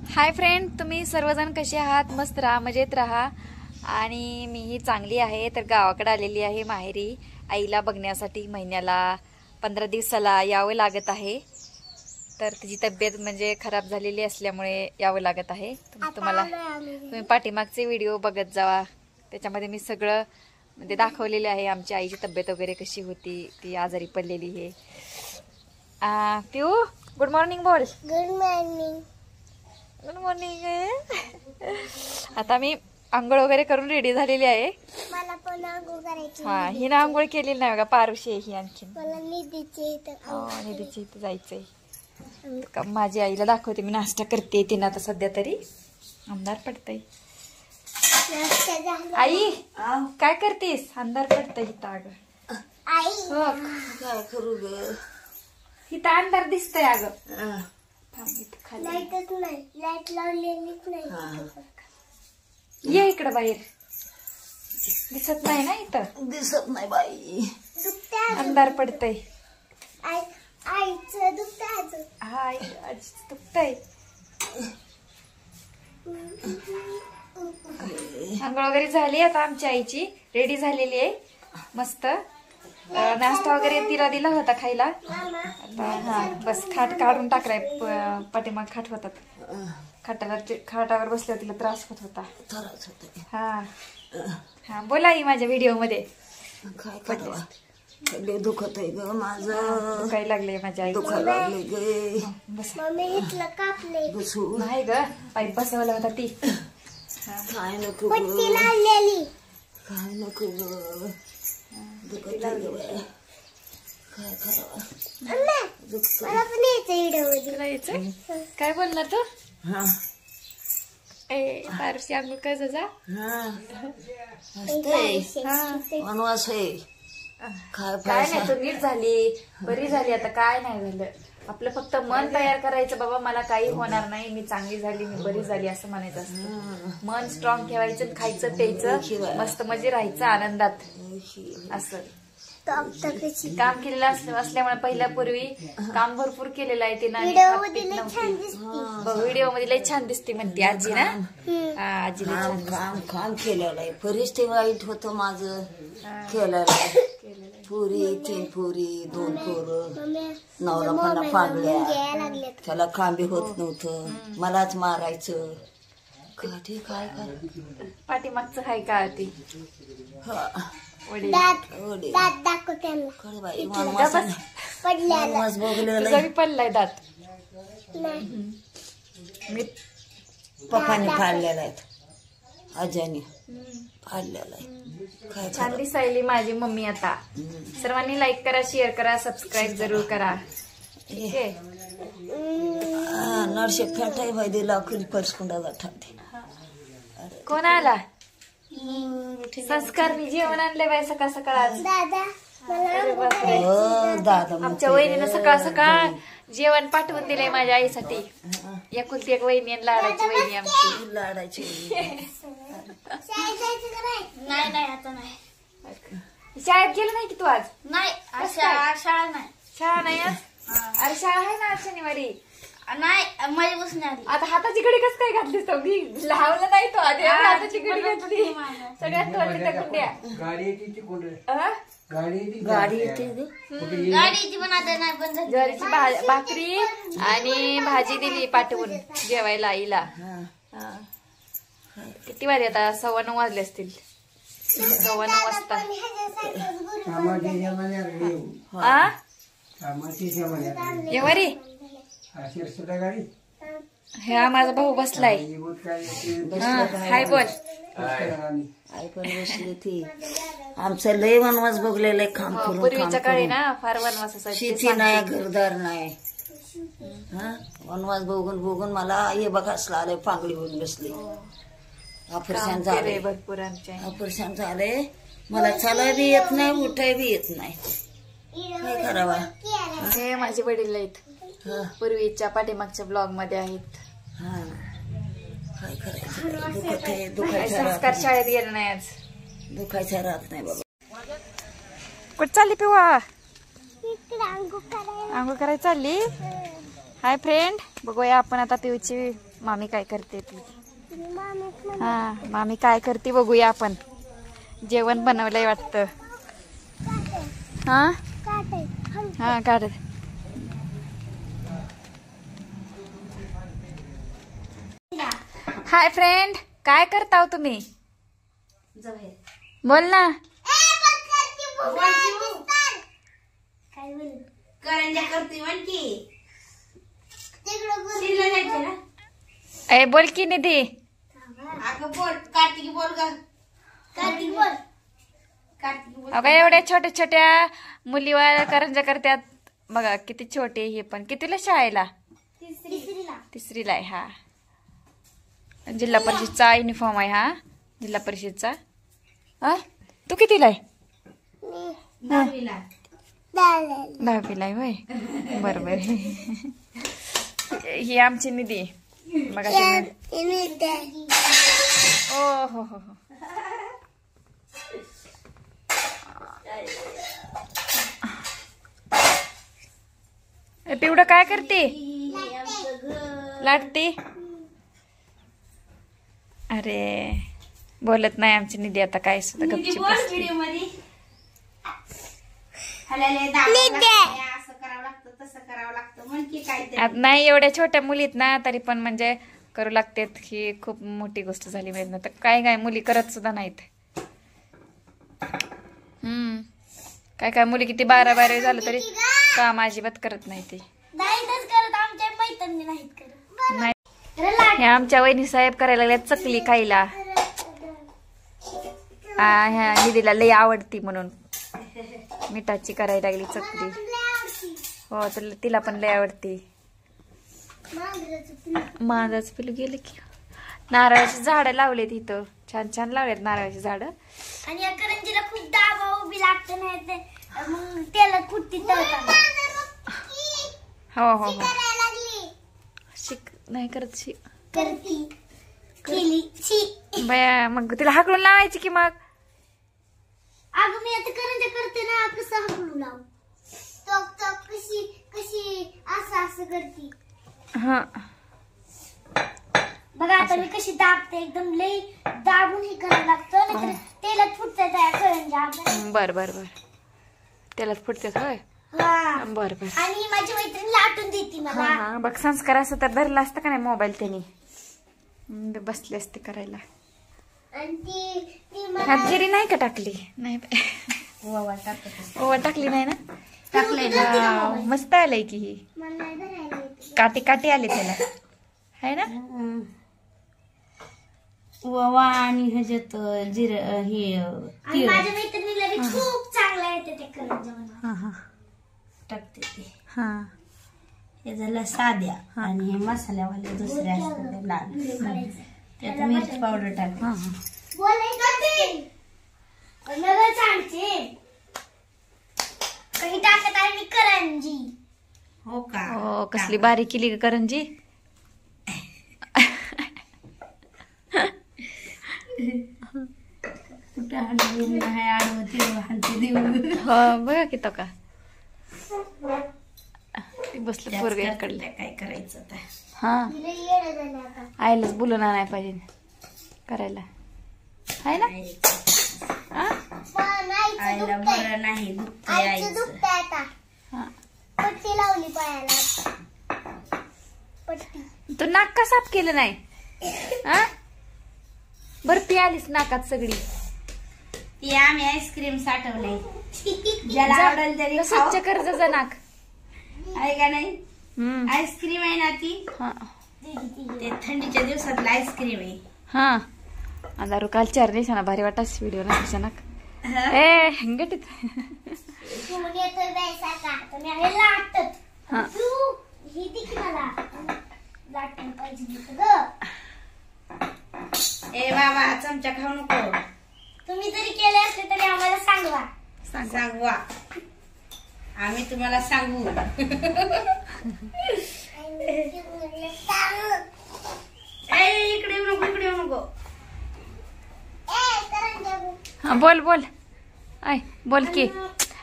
Hi friend, तुम्ही सर्वजण कसे आहात? मस्त राहा, मजेत राहा. आणि मीही चांगली आहे. तर गावाकडे आलेली आहे माहेरी आईला बघण्यासाठी. महिन्याला 15 दिवसाला यावं लागत आहे. तर तिची तब्येत म्हणजे खराब झालेली असल्यामुळे यावं लागत आहे. तुम्ही पाठीमागचे व्हिडिओ बघत जावा, त्याच्यामध्ये मी सगळं म्हणजे दाखवलेले आहे. आमची आईची तब्येत वगैरे कशी होती, ती आजारी पडलेली आहे. पिऊ, गुड मॉर्निंग बोल. Good morning. Good morning. आता मी आंघोळ वगैरे करून रेडी झालेली आहे. मला पण आंघोळ करायची. हा, हिनं आंघोळ केलेली नाही बघा, पारुशी आहे ही आणखीन. मला निधीची इथं जायचंय. माझी आईला दाखवते मी नाश्ता करते. तिनं आता सध्या तरी अंधार पडतय. आई काय करतेस? अंधार पडतय इथं. अगं आई काय करू ग, इथं अंधार दिसतय. अगं लाईटच नाही, लाईट लावलेलीच नाही. ये इकडं बाहेर. दिसत नाही ना इथं? दिसत नाही बाई, अंधार पडतय. आईचं दुखतंय. हा, आजीचं दुखतंय. आंघोळ वगैरे झाली आता आमची आईची, रेडी झालेली आहे. मस्त नाश्ता वगैरे तिला दिला होता खायला. आता हा बस खाट काढून टाकलाय. पाठीमाग खाट होतात, खाटावर बसल्यावर तिला त्रास होत होता. हा हा, बोला आई माझ्या व्हिडिओ मध्ये. काय करावं, लय दुखत आहे ग माझं. काय लागले माझ्या आई? दुखायला लागले गे. बस कापले नाही ग, पाईप बसवला होता ती. काय नको पट्टी लावलेली. काय नको ग, दुखत आहे ग. काय करावं, मला पण यायचं यायचं. काय बोलणार तू? हा ए पारशी आंघोळ काय जा. वनवास आहे. काय नाही, तू नीट झाली, बरी झाली. आता काय नाही झालं, आपलं फक्त मन तयार करायचं. बाबा मला काही होणार नाही, मी चांगली झाली, मी बरी झाली असं म्हणायचं असतं. मन स्ट्रॉंग ठेवायचं, खायचं प्यायचं, मस्त मजे राहायचं आनंदात. असं काम केलेलं असल्यामुळे पहिल्यापूर्वी काम भरपूर केलेलं आहे तिनं. व्हिडिओ मध्ये लय छान दिसते म्हणते आजी ना. आजी काम केलेलं आहे. परिस्थिती वाईट होतं माझं, केलेलं आहे. पुरी 3 पुरी 2 पोरं, नवरा फणा पाडल्या, त्याला काम बी होत नव्हतं, मलाच मारायचं. कधी काय कर पाठीमागचं हाय का ती पडलाय दात. मी पप्पाने फाडलेला आहे, आज्याने फाडलेला आहे. छान दिसायली माझी मम्मी. आता सर्वांनी लाईक करा, शेअर करा, सबस्क्राईब जरूर करा. ठीक आहे. नरशे फेटाय बाई दिला पर्सकुंडाला ठाते. कोण आला? संस्कार मी जेवण आणले बाई सकाळ सकाळ आज. दादा आमच्या वहिनीनं सकाळ सकाळ जेवण पाठवून दिलंय माझ्या आईसाठी. एकुलती एक वहिनी आणि लाडाची वहिनी आमची. लाडाची नाही आता नाही. शाळेत गेलं नाही की तू आज? नाही, शाळा नाही. शाळा नाही आज? अरे शाळा आहे ना आज शनिवारी. नाही, माझी बसून आली. आता हाताची घडी कसं काय घातलीस? तो मी लावलं नाही तो आधी हाताची घडी घातली. सगळ्यात तोडली त्या कुंड्या. गाडी येते गाडीची पण आता नाही बंद झाली. ज्वारीची भाकरी आणि भाजी दिली पाठवून जेवायला आईला. किती वाजले आता? 9:15 वाजले असतील. 9:15 वाजता. येवारी हा माझा भाऊ बसलाय. हाय बोल. आई पण बसली ती. आमचं लय वनवास बघलेलं आहे. काम करून पूर्वीच्या काळी ना फार वनवास असायचा. शेती नाही, घरदार नाही. वनवास बघून बघून मला हे बघा असलं आलंय, पांगडी होऊन बसली. ऑपरेशन झाले, भरपूर आमच्या. ऑपरेशन झाले. मला चालाय बी येत नाही, उठाय बी येत नाही. काय करावा? हे माझे वडील आहेत, पूर्वीच्या पाठीमागच्या ब्लॉग मध्ये आहेत. काय करायचं? दुखायचं संस्कार शाळेत गेलं नाही आज. दुखायचं राहत नाही बाबा. कुठं चालली पिवा? आंघोळ करायला चालली. हाय फ्रेंड, बघूया आपण आता पिऊची मामी काय करते ती. हा मामी काय करते बघूया आपण. जेवण बनवलंय वाटतं. हा हा काढत. हाय फ्रेंड, काय करताव तुम्ही? बोल ना. करंजा करते म्हणकी. ए बोल की निधी. अगं बोल, कार्तिकी बोल ग. कार्तिक बोल. कार्तिकी बोल. अगं एवढ्या छोट्या छोट्या मुलीवर करंजा करतात बघा. किती छोटे. हे पण कितीला शाळेला? तिसरीला आहे. हा जिल्हा परिषदचा युनिफॉर्म आहे. हा जिल्हा परिषदचा. हा तू कितीला आहे? 10वीला आहे होय. बरोबर. ही आमची निधी बघा. ओ हो हो हो. पिवडं काय करते? लाटते. अरे बोलत नाही आमची निधी आता. काय सुद्धा गपचूप बसली. व्हिडिओ मध्ये असं करावं लागतं, तसं करावं लागतं म्हणकी काय ते. आता नाही एवढ्या छोट्या मुलीत ना तरी पण म्हणजे करू लागतात. ही खूप मोठी गोष्ट झाली माहित ना. तर काय काय मुली करत सुद्धा नाहीत. काय काय मुली किती 12 झालं तरी काम अजिबात करत नाही ती. नाहीतच करत, आमच्या मैत्रिणी नाहीत करत. नाही हे आमच्या वहिनी साहेब करायला लागल्या चकली खायला. ह्या निधीला लई आवडती म्हणून मिठाची करायला लागली चकली. हो तिला पण लई आवडती. माझाच पिलू गेलं की. नारळाची झाडं लावलेत इथं. छान छान लावलेत नारळाची झाडं. आणि या करंजीला खूप दाबा उभी लागतं नाही ते मग त्याला कुठती तळतात. हो हो हो. शिक नाही करत. शिक करती केली. बया मग तिला हाकलून लावायची की मग. अगं मी आता करंजा करते ना, कसं हाकलू लावू. कशी कशी असं असं करती. हा बघा आता मी कशी दाबते. एकदम लई दाबून हे करावं लागतं नाही तेलात फुटतात त्या करंजा. बर बर बर. त्यालाच फुटतेच होय. हा बर बर. आणि माझी मैत्रीण लाटून देते मला. हा बघ संस्कार असं तर धरला असतं का नाही मोबाईल त्यांनी बसले असते करायला. आणि ती हात जिरी नाही का टाकली? नाही ओवा टाकत. ओवा टाकली नाही ना. टाकलंय वाव, मस्त आलंय की. ही मला नाही धरायला येत. काटे काटे आले त्याला है ना. ओवा आणि ह्याच्यात जिर हे. आणि माझ्या मैत्रिणीला बी खूप चांगला येते ते करंजा बनवायला. हा हा टाकते ते. हा हे झालं साध्या आणि हे मसाल्यावाले दुसरे असतात ते लाल. त्यात मिरची पावडर टाक. हा हा. काही टाकत आहे मी करंजी. हो का. हो कसली बारीक केली ग करंजी. कुठं हलवून नाही आडवं तिळवं हलते देऊ. हो बघा की तो का बसलं पोरग इकडलं. काय करायचं आता. हा आईलाच बोलून आणाय पाहिजे करायला आहे ना. आईला बरं नाही दुखतंय आईचं. हा. पट्टी लावली पायाला. पट्टी. तू नाक का साफ केलं नाही? हा बरं आलीस नाकात सगळी. ती आम्ही आईस्क्रीम साठवलंय. ज्याला आवडेल त्याने स्वच्छ कर जा नाक. आहे का नाही. आईस्क्रीम आहे ना ती. हा ते थंडीच्या दिवसातलं आईस्क्रीम आहे. हा अंधारू काल 4 दिवसांना भारी वाटाच व्हिडिओ ना तुझ्या नाक. ए गटीत. हा ए बाबा चमचा खाऊ नको. तुम्ही जरी केले असले तरी आम्हाला सांगवा. सांगवा आम्ही तुम्हाला सांगू. इकडे येऊ नको, इकडे येऊ नको. हा बोल बोल. आय बोल की.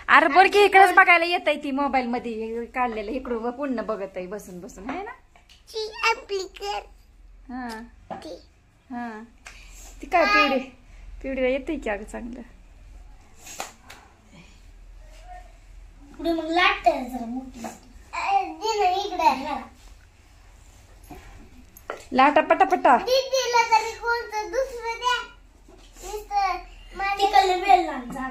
अरे बोल की. इकडेच बघायला येत आहे ती मोबाईल मध्ये काढलेलं. इकडून पुन्हा बघत आहे बसून बसून आहे ना. हा हा ती काय पिवडीला येते की अगं चांगलं. पुढे मग लाटते जरा मोठी इकडे लाटा पटापटा. दीदीला तरी कोणतं दुसरं द्या. तिकडलं बेल लांचा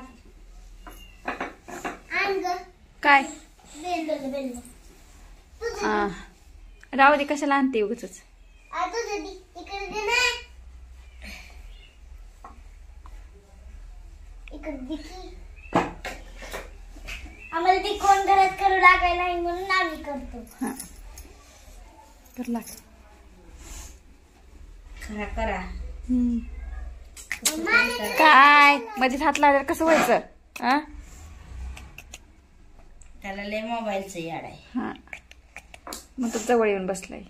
आण ग. काय बेल हा राहू दे, कशाला आणते उगच. तुझं दी इकडे दे ना. इकडे दे की. आम्हाला ती कोण घरात करू लागायला नाही म्हणून आम्ही करतो. हा कर लाग. खरा करा. काय मध्ये हात लावल्यावर कसं व्हायचं? हा त्याला लय मोबाईलचं याड आहे. हा मग तो जवळ येऊन बसलाय.